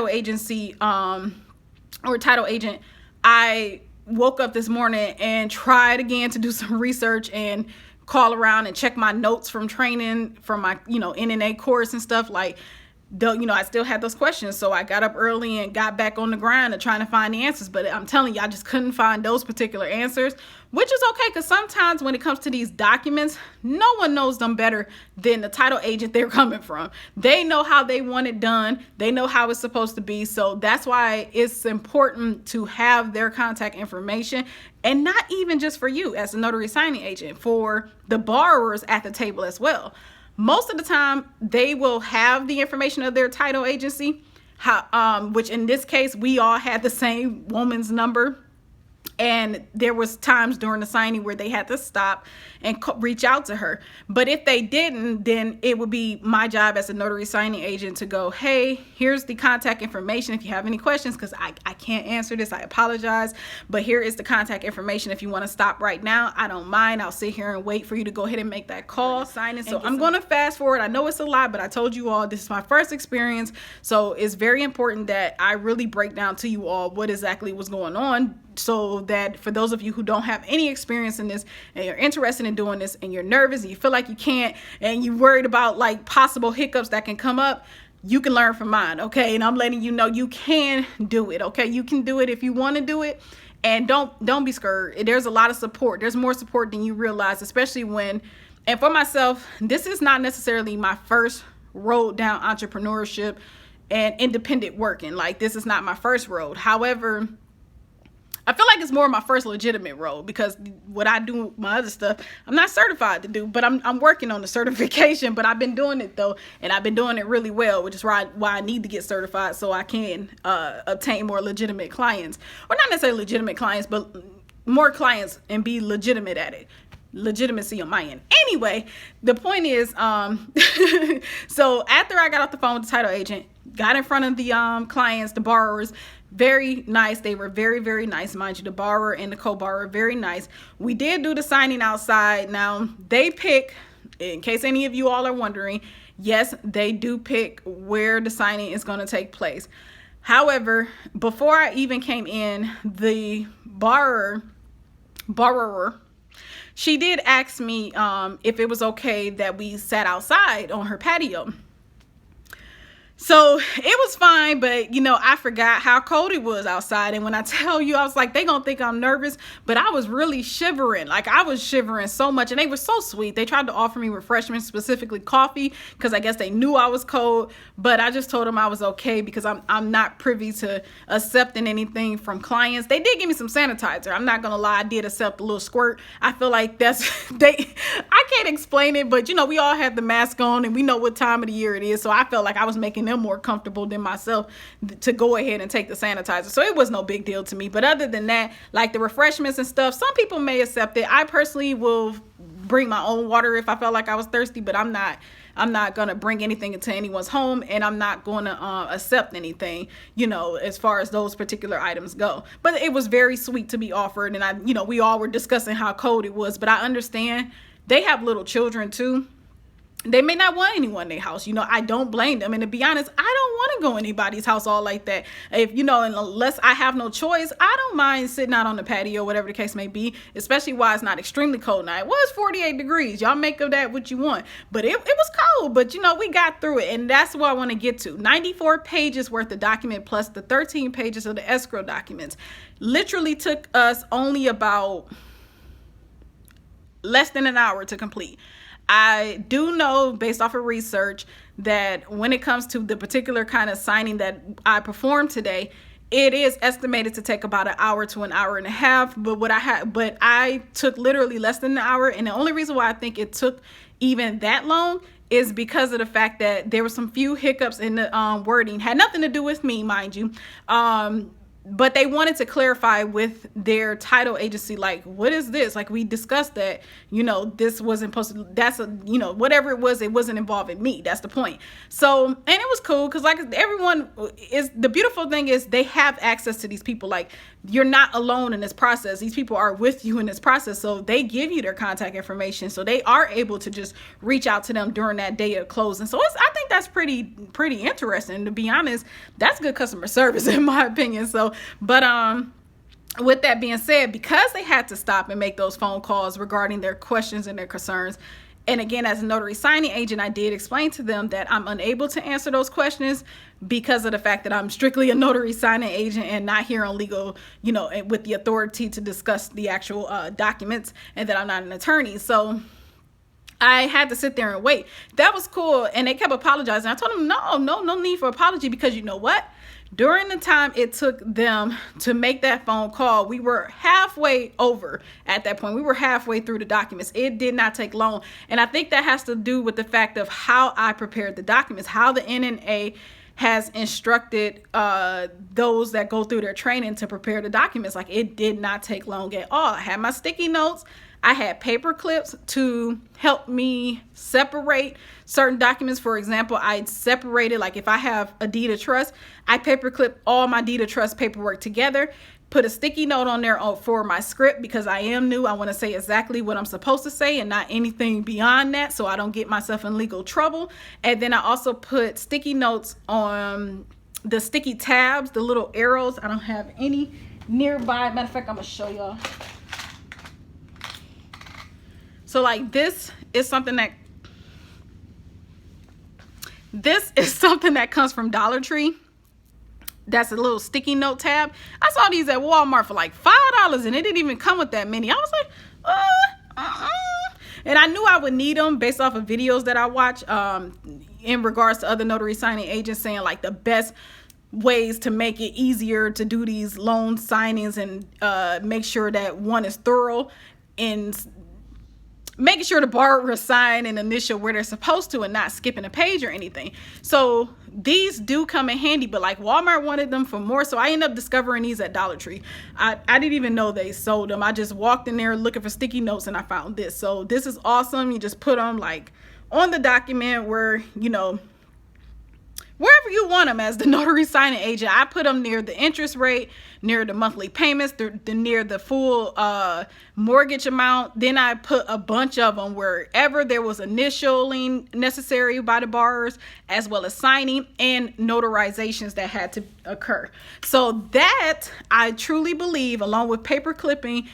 agency or title agent, I woke up this morning and tried again to do some research and call around and check my notes from training, from my NNA course and stuff. Like, though, I still had those questions. So I got up early and got back on the grind of trying to find the answers. But I'm telling you, I just couldn't find those particular answers, which is okay, because sometimes when it comes to these documents, no one knows them better than the title agent they're coming from. They know how they want it done. They know how it's supposed to be. So that's why it's important to have their contact information, and not even just for you as a notary signing agent, for the borrowers at the table as well. Most of the time, they will have the information of their title agency, which in this case, we all had the same woman's number. And there was times during the signing where they had to stop and reach out to her. But if they didn't, then it would be my job as a notary signing agent to go, hey, here's the contact information if you have any questions, because I can't answer this. I apologize. But here is the contact information. If you want to stop right now, I don't mind. I'll sit here and wait for you to go ahead and make that call. Signing. So I'm going to fast forward. I know it's a lot, but I told you all this is my first experience. So it's very important that I really break down to you all what exactly was going on, so that for those of you who don't have any experience in this and you're interested in doing this and you're nervous and you feel like you can't and you're worried about like possible hiccups that can come up, you can learn from mine, okay? And I'm letting you know you can do it, okay? You can do it if you want to do it. And don't be scared. There's a lot of support. There's more support than you realize, especially when, and for myself, this is not necessarily my first road down entrepreneurship and independent working. Like, this is not my first road. However, I feel like it's more my first legitimate role, because what I do, my other stuff, I'm not certified to do, but I'm working on the certification. But I've been doing it though, and I've been doing it really well, which is why I need to get certified so I can obtain more legitimate clients, or not necessarily legitimate clients, but more clients and be legitimate at it. Legitimacy on my end. Anyway, the point is, so after I got off the phone with the title agent, got in front of the clients, the borrowers. Very nice. They were very, very nice. Mind you, the borrower and the co-borrower, very nice. We did do the signing outside. Now, they pick, in case any of you all are wondering, yes, they do pick where the signing is going to take place. However, before I even came in, the borrower, she did ask me if it was okay that we sat outside on her patio. So it was fine, but I forgot how cold it was outside. And when I tell you, I was like, they gonna think I'm nervous, but I was really shivering. Like, I was shivering so much, and they were so sweet. They tried to offer me refreshments, specifically coffee, because I guess they knew I was cold, but I just told them I was okay, because I'm not privy to accepting anything from clients. They did give me some sanitizer. I'm not gonna lie, I did accept a little squirt. I feel like I can't explain it, but we all have the mask on and we know what time of the year it is. So I felt like I was making them more comfortable than myself to go ahead and take the sanitizer. So it was no big deal to me. But other than that, like the refreshments and stuff, some people may accept it. I personally will bring my own water if I felt like I was thirsty, but I'm not going to bring anything into anyone's home, and I'm not going to accept anything, as far as those particular items go. But it was very sweet to be offered. And we all were discussing how cold it was, but I understand they have little children too. They may not want anyone in their house. I don't blame them. And to be honest, I don't want to go in anybody's house all like that. If, unless I have no choice, I don't mind sitting out on the patio, whatever the case may be, especially while it's not extremely cold now. It was 48 degrees. Y'all make of that what you want. But it was cold, but we got through it. And that's what I want to get to. 94 pages worth of document plus the 13 pages of the escrow documents. Literally took us only about less than an hour to complete. I do know, based off of research, that when it comes to the particular kind of signing that I performed today, it is estimated to take about an hour to an hour and a half. But I took literally less than an hour. And the only reason why I think it took even that long is because of the fact that there were some few hiccups in the wording. Had nothing to do with me, mind you. But they wanted to clarify with their title agency, like, what is this? Like, we discussed that, this wasn't supposed to, whatever it wasn't involving me. That's the point. So, and it was cool, because like everyone is, the beautiful thing is they have access to these people. Like, you're not alone in this process. These people are with you in this process. So they give you their contact information. So they are able to just reach out to them during that day of closing. So I think that's pretty interesting. To be honest, that's good customer service in my opinion. So, but with that being said, because they had to stop and make those phone calls regarding their questions and their concerns, And again, as a notary signing agent, I did explain to them that I'm unable to answer those questions because of the fact that I'm strictly a notary signing agent and not here on legal, with the authority to discuss the actual documents, and that I'm not an attorney. So I had to sit there and wait. That was cool. And they kept apologizing. I told them, no need for apology, because you know what? During the time it took them to make that phone call, we were halfway over at that point. We were halfway through the documents. It did not take long. And I think that has to do with the fact of how I prepared the documents, how the NNA has instructed those that go through their training to prepare the documents. Like, it did not take long at all. I had my sticky notes. I had paper clips to help me separate certain documents. For example, I separated, like if I have a deed of trust, I paper clip all my deed of trust paperwork together, put a sticky note on there for my script, because I am new. I want to say exactly what I'm supposed to say and not anything beyond that, so I don't get myself in legal trouble. And then I also put sticky notes on the sticky tabs, the little arrows. I don't have any nearby. Matter of fact, I'm going to show y'all. So like this is something that comes from Dollar Tree. That's a little sticky note tab. I saw these at Walmart for like $5, and it didn't even come with that many. I was like, and I knew I would need them based off of videos that I watch in regards to other notary signing agents saying like the best ways to make it easier to do these loan signings and make sure that one is thorough in making sure the borrower sign and initial where they're supposed to and not skipping a page or anything. So these do come in handy, but like Walmart wanted them for more, so I ended up discovering these at Dollar Tree. I didn't even know they sold them. I just walked in there looking for sticky notes and I found this. So this is awesome. You just put them like on the document where, wherever you want them as the notary signing agent. I put them near the interest rate, near the monthly payments, near the full mortgage amount. Then I put a bunch of them wherever there was initialing necessary by the borrowers, as well as signing and notarizations that had to occur. So that, I truly believe, along with paper clipping,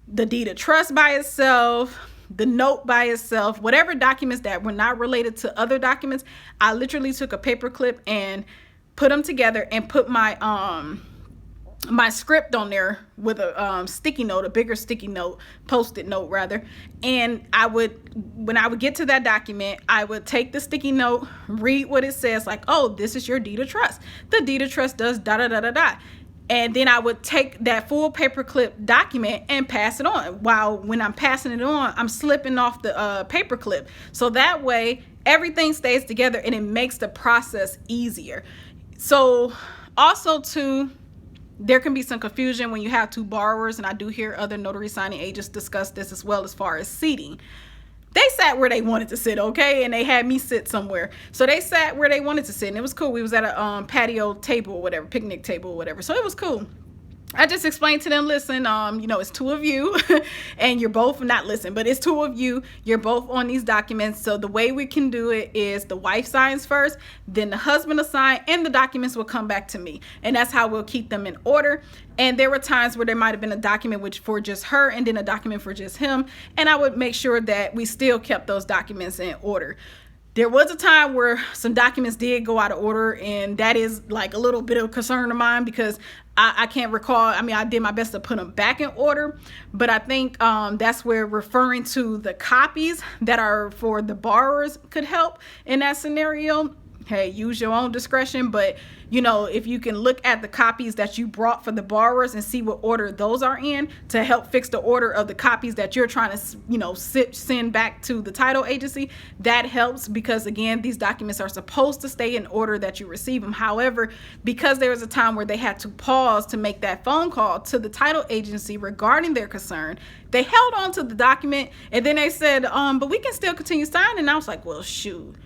the deed of trust by itself, the note by itself, whatever documents that were not related to other documents, I literally took a paper clip and put them together and put my my script on there with a sticky note, a bigger sticky note, post-it note rather. And when I would get to that document, I would take the sticky note, read what it says, like, oh, this is your deed of trust. The deed of trust does da da da da da. And then I would take that full paperclip document and pass it on. While when I'm passing it on, I'm slipping off the paperclip. So that way, everything stays together and it makes the process easier. So also too, there can be some confusion when you have two borrowers, and I do hear other notary signing agents discuss this as well, as far as seating. They sat where they wanted to sit, okay? And they had me sit somewhere. So they sat where they wanted to sit, and it was cool. We was at a patio table or whatever, picnic table or whatever. So it was cool. I just explained to them, listen, it's two of you and you're both but it's two of you. You're both on these documents. So the way we can do it is the wife signs first, then the husband will sign, and the documents will come back to me. And that's how we'll keep them in order. And there were times where there might have been a document for just her and then a document for just him. And I would make sure that we still kept those documents in order. There was a time where some documents did go out of order, and that is like a little bit of concern of mine, because I can't recall. I mean, I did my best to put them back in order, but I think that's where referring to the copies that are for the borrowers could help in that scenario. Hey, use your own discretion, but if you can look at the copies that you brought for the borrowers and see what order those are in to help fix the order of the copies that you're trying to send back to the title agency, that helps, because again, these documents are supposed to stay in order that you receive them. However, because there was a time where they had to pause to make that phone call to the title agency regarding their concern, they held on to the document, and then they said, but we can still continue signing. And I was like, well, shoot,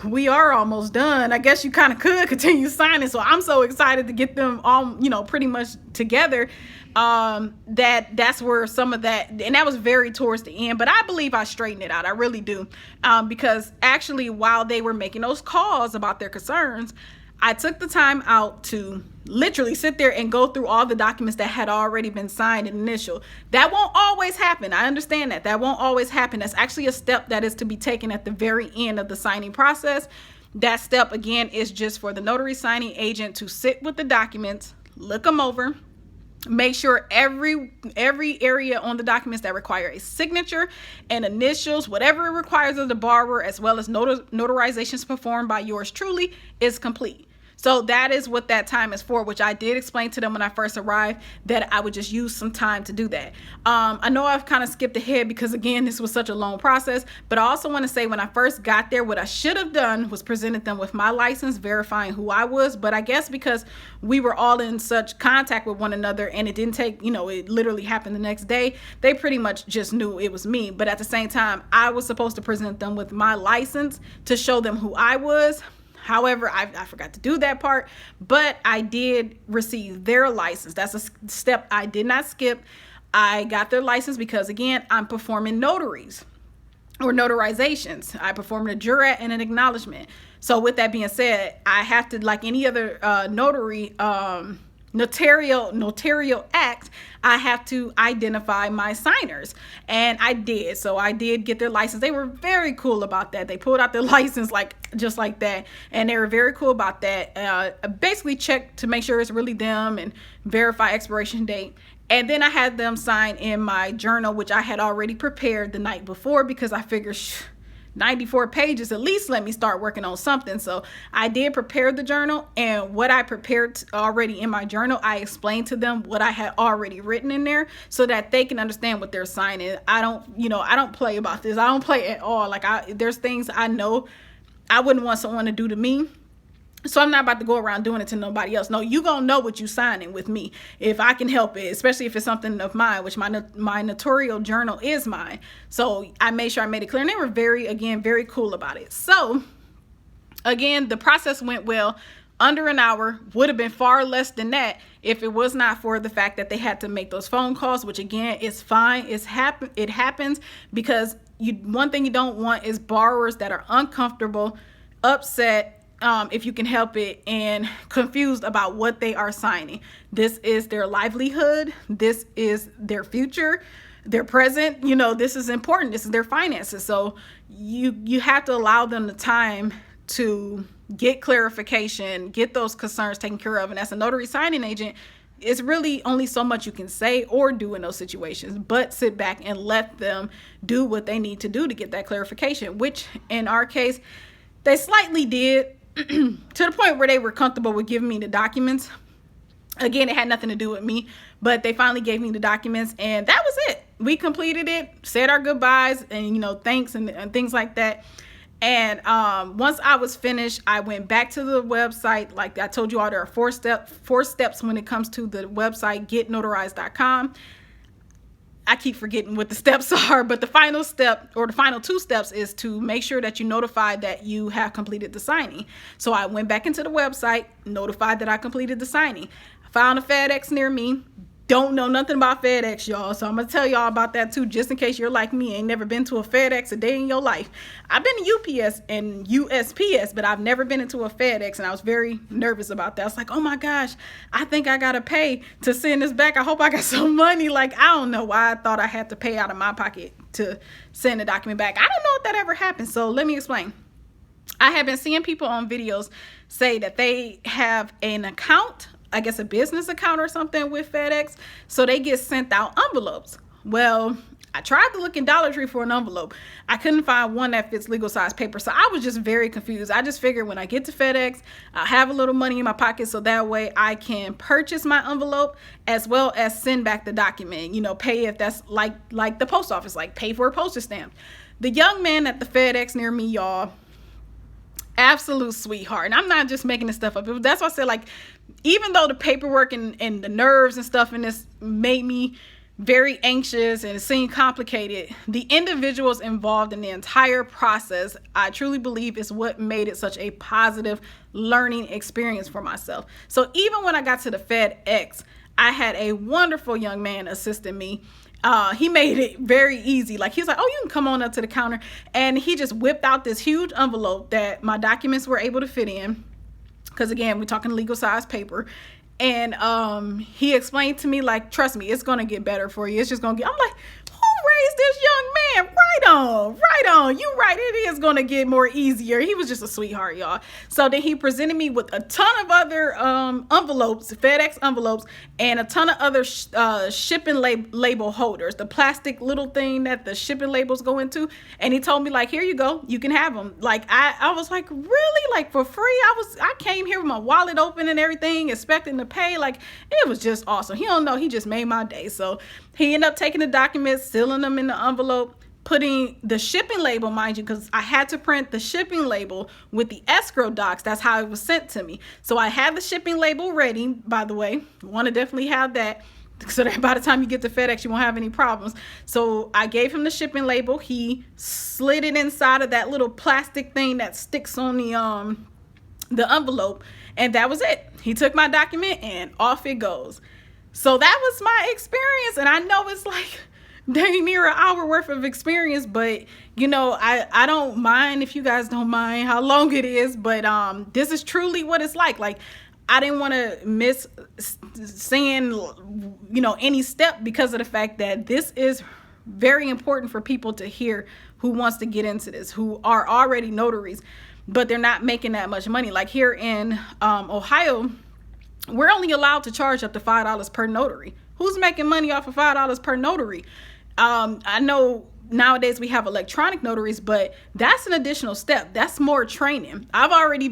we are almost done. I guess you kind of could continue signing. So I'm so excited to get them all, pretty much together. That's where some of that, and that was very towards the end, but I believe I straightened it out. I really do. Because actually, while they were making those calls about their concerns, I took the time out to literally sit there and go through all the documents that had already been signed and initial. That won't always happen. I understand that. That won't always happen. That's actually a step that is to be taken at the very end of the signing process. That step, again, is just for the notary signing agent to sit with the documents, look them over, make sure every area on the documents that require a signature and initials, whatever it requires of the borrower, as well as notarizations performed by yours truly, is complete. So that is what that time is for, which I did explain to them when I first arrived, that I would just use some time to do that. I know I've kind of skipped ahead because, again, this was such a long process, but I also want to say when I first got there, what I should have done was presented them with my license, verifying who I was. But I guess because we were all in such contact with one another and it didn't take, it literally happened the next day, they pretty much just knew it was me. But at the same time, I was supposed to present them with my license to show them who I was. However, I forgot to do that part, but I did receive their license. That's a step I did not skip. I got their license because, again, I'm performing notaries or notarizations. I performed a jurat and an acknowledgement. So with that being said, I have to, like any other notarial act, I have to identify my signers, and I did. So I did get their license. They were very cool about that. They pulled out their license just like that, and they were very cool about that. Basically checked to make sure it's really them and verify expiration date. And then I had them sign in my journal, which I had already prepared the night before because I figured 94 pages, at least let me start working on something. So I did prepare the journal, and what I prepared already in my journal, I explained to them what I had already written in there so that they can understand what they're signing. I don't play about this. I don't play at all. There's things I know I wouldn't want someone to do to me. So I'm not about to go around doing it to nobody else. No, you gonna know what you signing with me if I can help it, especially if it's something of mine, which my notarial journal is mine. So I made sure I made it clear, and they were very cool about it. So again, the process went well. Under an hour. Would have been far less than that if it was not for the fact that they had to make those phone calls, which again is fine. It happens because one thing you don't want is borrowers that are uncomfortable, upset, if you can help it, and confused about what they are signing. This is their livelihood. This is their future, their present. This is important. This is their finances. So you have to allow them the time to get clarification, get those concerns taken care of. And as a notary signing agent, it's really only so much you can say or do in those situations, but sit back and let them do what they need to do to get that clarification, which in our case, they slightly did. To the point where they were comfortable with giving me the documents. Again, it had nothing to do with me, but they finally gave me the documents, and that was it. We completed it, said our goodbyes, and thanks and things like that. And once I was finished, I went back to the website. Like I told you all, there are four steps when it comes to the website, getnotarized.com. I keep forgetting what the steps are, but the final step, or the final two steps, is to make sure that you notify that you have completed the signing. So I went back into the website, notified that I completed the signing. I found a FedEx near me. Don't know nothing about FedEx, y'all. So I'm going to tell y'all about that too, just in case you're like me, ain't never been to a FedEx a day in your life. I've been to UPS and USPS, but I've never been into a FedEx, and I was very nervous about that. I was like, oh my gosh, I think I got to pay to send this back. I hope I got some money. I don't know why I thought I had to pay out of my pocket to send the document back. I don't know if that ever happened. So let me explain. I have been seeing people on videos say that they have an account, I guess a business account or something with FedEx, so they get sent out envelopes. Well, I tried to look in Dollar Tree for an envelope. I couldn't find one that fits legal size paper, so I was just very confused. I just figured when I get to FedEx, I'll have a little money in my pocket so that way I can purchase my envelope as well as send back the document, pay if that's like the post office, like pay for a postage stamp. The young man at the FedEx near me, y'all, absolute sweetheart. And I'm not just making this stuff up. That's why I said, even though the paperwork and the nerves and stuff in this made me very anxious and it seemed complicated, the individuals involved in the entire process, I truly believe, is what made it such a positive learning experience for myself. So even when I got to the FedEx, I had a wonderful young man assisting me. He made it very easy. He was like, oh, you can come on up to the counter. And he just whipped out this huge envelope that my documents were able to fit in, because again, we're talking legal size paper. And he explained to me, like, trust me, it's gonna get better for you. It's just gonna get. I'm like, who raised this young man? Right on. You right. It is gonna get more easier. He was just a sweetheart, y'all. So then he presented me with a ton of other envelopes, FedEx envelopes, and a ton of other shipping label holders, the plastic little thing that the shipping labels go into. And he told me, like, here you go, you can have them. Like, I was like, really? Like, for free? I came here with my wallet open and everything, expecting to pay. Like, it was just awesome. He don't know, he just made my day. So he ended up taking the documents, sealing them in the envelope, putting the shipping label, mind you, because I had to print the shipping label with the escrow docs. That's how it was sent to me. So I have the shipping label ready, by the way. You want to definitely have that, so that by the time you get to FedEx, you won't have any problems. So I gave him the shipping label. He slid it inside of that little plastic thing that sticks on the envelope, and that was it. He took my document and off it goes. So that was my experience, and I know it's like dang near an hour worth of experience, but you know, I don't mind if you guys don't mind how long it is, but this is truly what it's like. Like, I didn't want to miss saying, you know, any step, because of the fact that this is very important for people to hear who wants to get into this, who are already notaries, but they're not making that much money. Like here in Ohio, we're only allowed to charge up to $5 per notary. Who's making money off of $5 per notary? I know nowadays we have electronic notaries, but that's an additional step. That's more training. I've already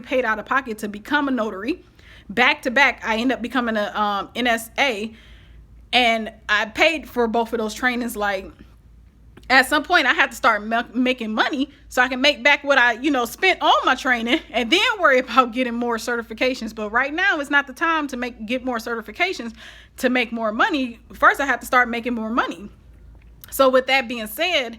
paid out of pocket to become a notary. Back to back, I end up becoming a NSA, and I paid for both of those trainings. Like, at some point I had to start making money so I can make back what I, spent on my training, and then worry about getting more certifications. But right now it's not the time to get more certifications to make more money. First, I have to start making more money. So with that being said,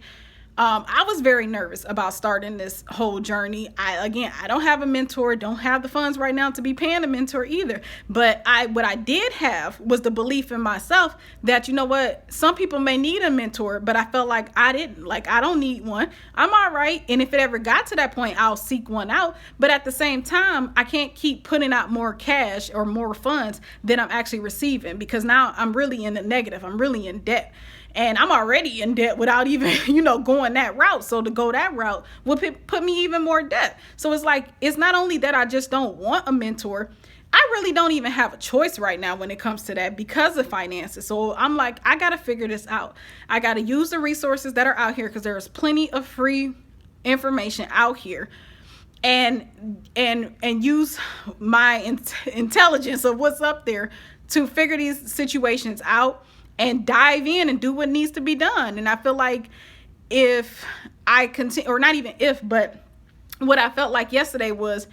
I was very nervous about starting this whole journey. I don't have a mentor, don't have the funds right now to be paying a mentor either. But what I did have was the belief in myself that, you know what, some people may need a mentor, but I felt like I didn't. Like, I don't need one. I'm all right. And if it ever got to that point, I'll seek one out. But at the same time, I can't keep putting out more cash or more funds than I'm actually receiving, because now I'm really in the negative. I'm really in debt. And I'm already in debt without even, going that route. So to go that route would put me even more debt. So it's like, it's not only that I just don't want a mentor, I really don't even have a choice right now when it comes to that because of finances. So I'm like, I got to figure this out. I got to use the resources that are out here, because there's plenty of free information out here. And use my intelligence of what's up there to figure these situations out and dive in and do what needs to be done. And I feel like if I continue, or not even if, but what I felt like yesterday was,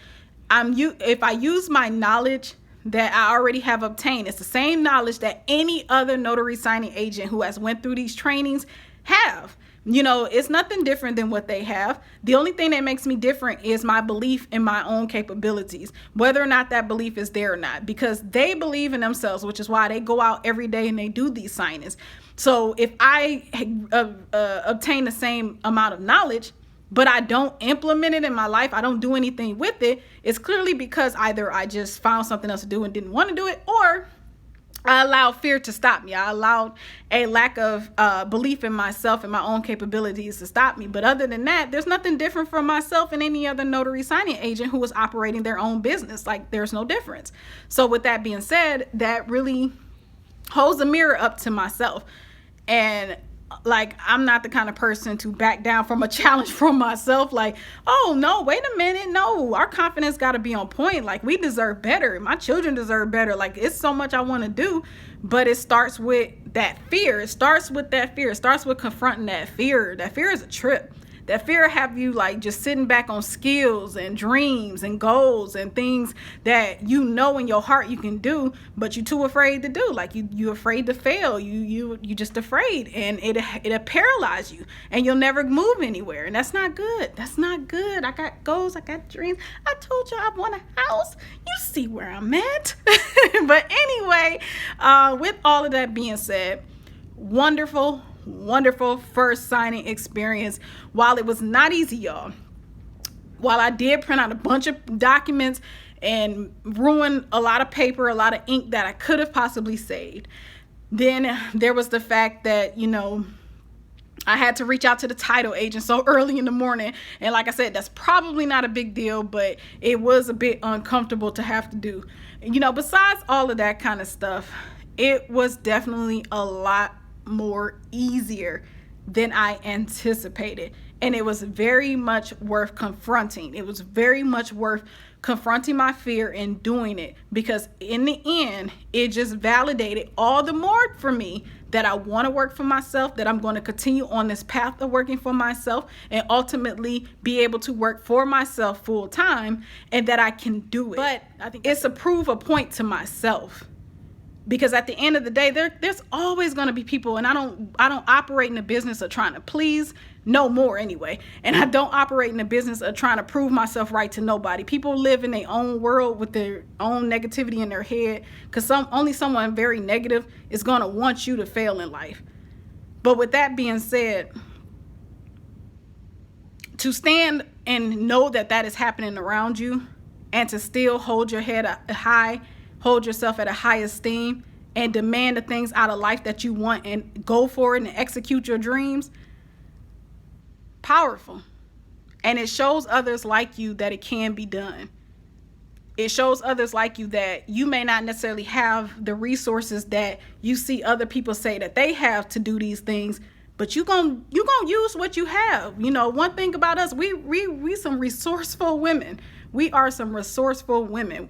if I use my knowledge that I already have obtained, it's the same knowledge that any other notary signing agent who has went through these trainings have. It's nothing different than what they have. The only thing that makes me different is my belief in my own capabilities, whether or not that belief is there or not, because they believe in themselves, which is why they go out every day and they do these signings. So if I obtain the same amount of knowledge, but I don't implement it in my life, I don't do anything with it, it's clearly because either I just found something else to do and didn't want to do it, or I allowed fear to stop me. I allowed a lack of belief in myself and my own capabilities to stop me. But other than that, there's nothing different from myself and any other notary signing agent who was operating their own business. Like, there's no difference. So with that being said, that really holds a mirror up to myself. And like, I'm not the kind of person to back down from a challenge from myself. Like, oh no, wait a minute. No, our confidence got to be on point. Like, we deserve better. My children deserve better. Like, it's so much I want to do, but it starts with that fear. It starts with confronting that fear. That fear is a trip. That fear have you like just sitting back on skills and dreams and goals and things that in your heart you can do, but you're too afraid to do. Like, you're afraid to fail. You just afraid, and it'll paralyze you, and you'll never move anywhere. And that's not good. That's not good. I got goals. I got dreams. I told you I want a house. You see where I'm at. But anyway, with all of that being said, wonderful first signing experience. While it was not easy, y'all, While I did print out a bunch of documents and ruin a lot of paper, a lot of ink that I could have possibly saved, then there was the fact that, you know, I had to reach out to the title agent so early in the morning. And like I said, that's probably not a big deal, but it was a bit uncomfortable to have to do. You know, besides all of that kind of stuff, it was definitely a lot more easier than I anticipated. And it was very much worth confronting. It was very much worth confronting my fear and doing it, because in the end, it just validated all the more for me that I want to work for myself, that I'm going to continue on this path of working for myself and ultimately be able to work for myself full time, and that I can do it. But I think it's a proof a point to myself, because at the end of the day, there's always going to be people, and I don't operate in the business of trying to please, no more anyway. And I don't operate in the business of trying to prove myself right to nobody. People live in their own world with their own negativity in their head, because only someone very negative is going to want you to fail in life. But with that being said, to stand and know that that is happening around you, and to still hold your head high, hold yourself at a high esteem, and demand the things out of life that you want and go for it and execute your dreams, powerful. And it shows others like you that it can be done. It shows others like you that you may not necessarily have the resources that you see other people say that they have to do these things, but you gonna use what you have. You know, one thing about us, we some resourceful women. We are some resourceful women,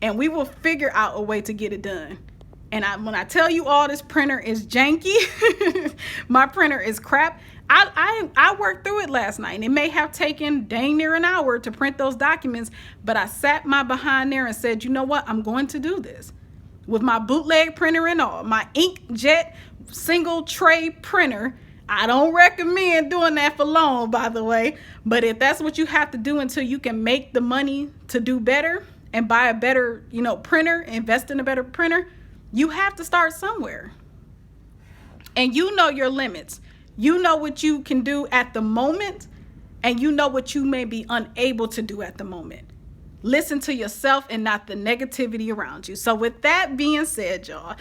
and we will figure out a way to get it done. And when I tell you all this printer is janky, my printer is crap. I worked through it last night, and it may have taken dang near an hour to print those documents, but I sat my behind there and said, you know what, I'm going to do this. With my bootleg printer and all, my inkjet single tray printer. I don't recommend doing that for long, by the way, but if that's what you have to do until you can make the money to do better and buy a better, you know, printer, invest in a better printer, you have to start somewhere. And you know your limits. You know what you can do at the moment, and you know what you may be unable to do at the moment. Listen to yourself and not the negativity around you. So with that being said, y'all,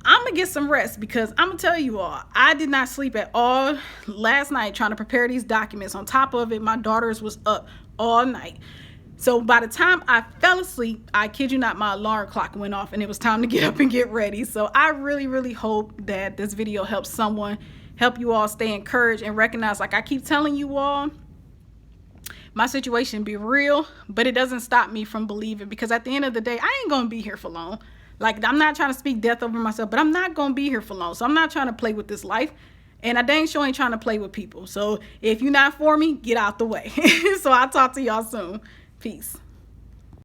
I'm going to get some rest, because I'm going to tell you all, I did not sleep at all last night trying to prepare these documents. On top of it, my daughters was up all night. So by the time I fell asleep, I kid you not, my alarm clock went off and it was time to get up and get ready. So I really, really hope that this video helps someone, help you all stay encouraged and recognize, like I keep telling you all, my situation be real, but it doesn't stop me from believing, because at the end of the day, I ain't going to be here for long. Like, I'm not trying to speak death over myself, but I'm not going to be here for long. So I'm not trying to play with this life. And I dang sure ain't trying to play with people. So if you're not for me, get out the way. So I'll talk to y'all soon. Peace.